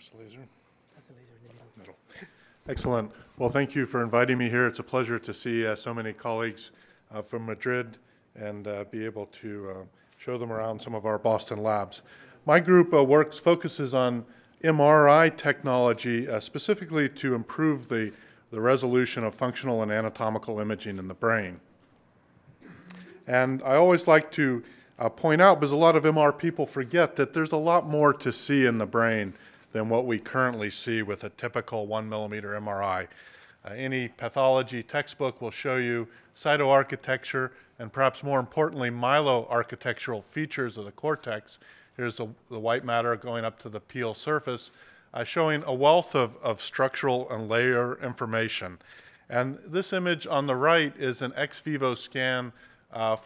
Where's the laser? That's the laser in the middle. Middle. Excellent. Well, thank you for inviting me here. It's a pleasure to see so many colleagues from Madrid and be able to show them around some of our Boston labs. My group focuses on MRI technology specifically to improve the resolution of functional and anatomical imaging in the brain. And I always like to point out, because a lot of MR people forget, that there's a lot more to see in the brain than what we currently see with a typical 1 millimeter MRI. Any pathology textbook will show you cytoarchitecture and perhaps more importantly myeloarchitectural features of the cortex. Here's the white matter going up to the peel surface, showing a wealth of structural and layer information. And this image on the right is an ex vivo scan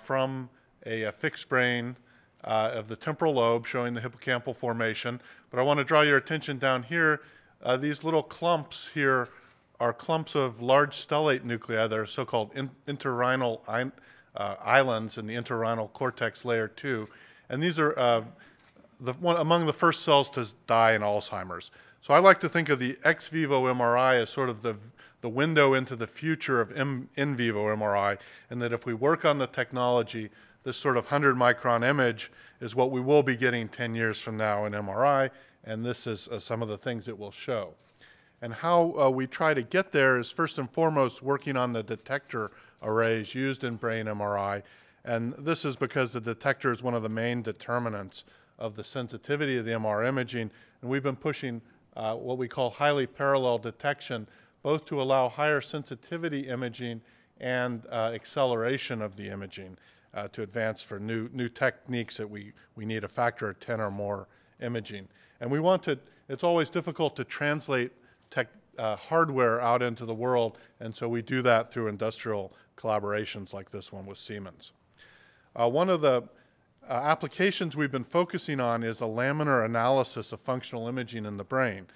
from a fixed brain of the temporal lobe showing the hippocampal formation. But I want to draw your attention down here. These little clumps here are clumps of large stellate nuclei. They're so-called entorhinal islands in the entorhinal cortex layer 2. And these are among the first cells to die in Alzheimer's. So I like to think of the ex vivo MRI as sort of the window into the future of in vivo MRI, and that if we work on the technology, this sort of 100 micron image is what we will be getting 10 years from now in MRI, and this is some of the things it will show. And how we try to get there is first and foremost working on the detector arrays used in brain MRI, and this is because the detector is one of the main determinants of the sensitivity of the MR imaging, and we've been pushing what we call highly parallel detection, both to allow higher sensitivity imaging and acceleration of the imaging to advance for new techniques that we need a factor of 10 or more imaging. And we want to, it's always difficult to translate hardware out into the world, and so we do that through industrial collaborations like this one with Siemens. One of the applications we've been focusing on is a laminar analysis of functional imaging in the brain.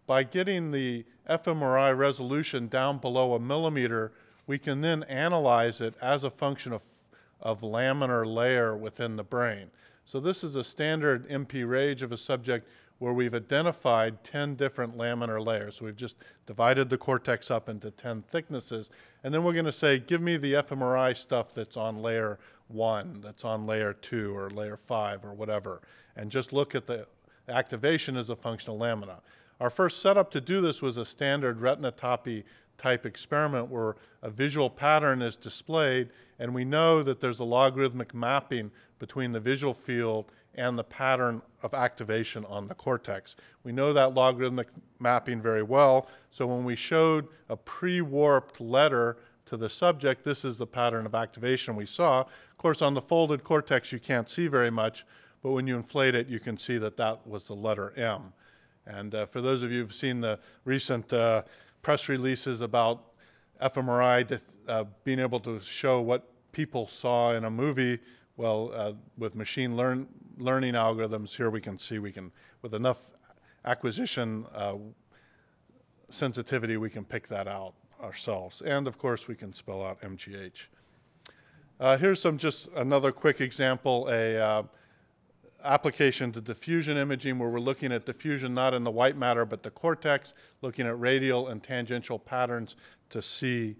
By getting the fMRI resolution down below 1 millimeter, we can then analyze it as a function of laminar layer within the brain. So this is a standard MP RAGE of a subject where we've identified 10 different laminar layers. So we've just divided the cortex up into 10 thicknesses, and then we're going to say, give me the fMRI stuff that's on layer 1, that's on layer 2, or layer 5, or whatever, and just look at the activation as a functional lamina. Our first setup to do this was a standard retinotopy type experiment where a visual pattern is displayed, and we know that there's a logarithmic mapping between the visual field and the pattern of activation on the cortex. We know that logarithmic mapping very well, so when we showed a pre-warped letter to the subject, this is the pattern of activation we saw. Of course, on the folded cortex, you can't see very much, but when you inflate it, you can see that that was the letter M. And for those of you who've seen the recent press releases about fMRI being able to show what people saw in a movie, well, with machine learning algorithms, here we can see with enough acquisition sensitivity, we can pick that out ourselves. And of course, we can spell out MGH. Here's just another quick example, application to diffusion imaging where we're looking at diffusion not in the white matter but the cortex, looking at radial and tangential patterns to see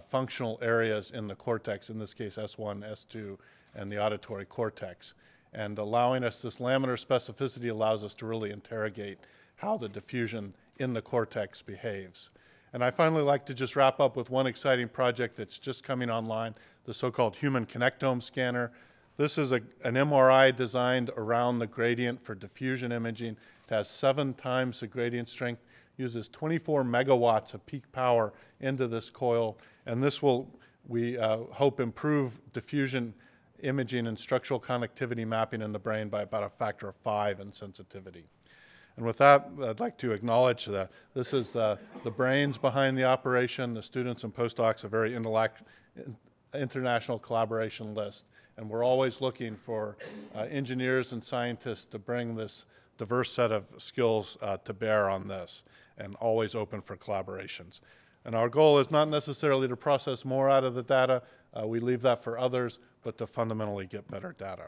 functional areas in the cortex, in this case S1, S2, and the auditory cortex. And allowing us this laminar specificity allows us to really interrogate how the diffusion in the cortex behaves. And I finally like to just wrap up with one exciting project that's just coming online, the so-called human connectome scanner. This is an MRI designed around the gradient for diffusion imaging. It has 7 times the gradient strength, uses 24 megawatts of peak power into this coil, and this will, we hope, improve diffusion imaging and structural connectivity mapping in the brain by about a factor of 5 in sensitivity. And with that, I'd like to acknowledge that this is the brains behind the operation, the students and postdocs, a very international collaboration list. And we're always looking for engineers and scientists to bring this diverse set of skills to bear on this, and always open for collaborations. And our goal is not necessarily to process more out of the data, we leave that for others, but to fundamentally get better data.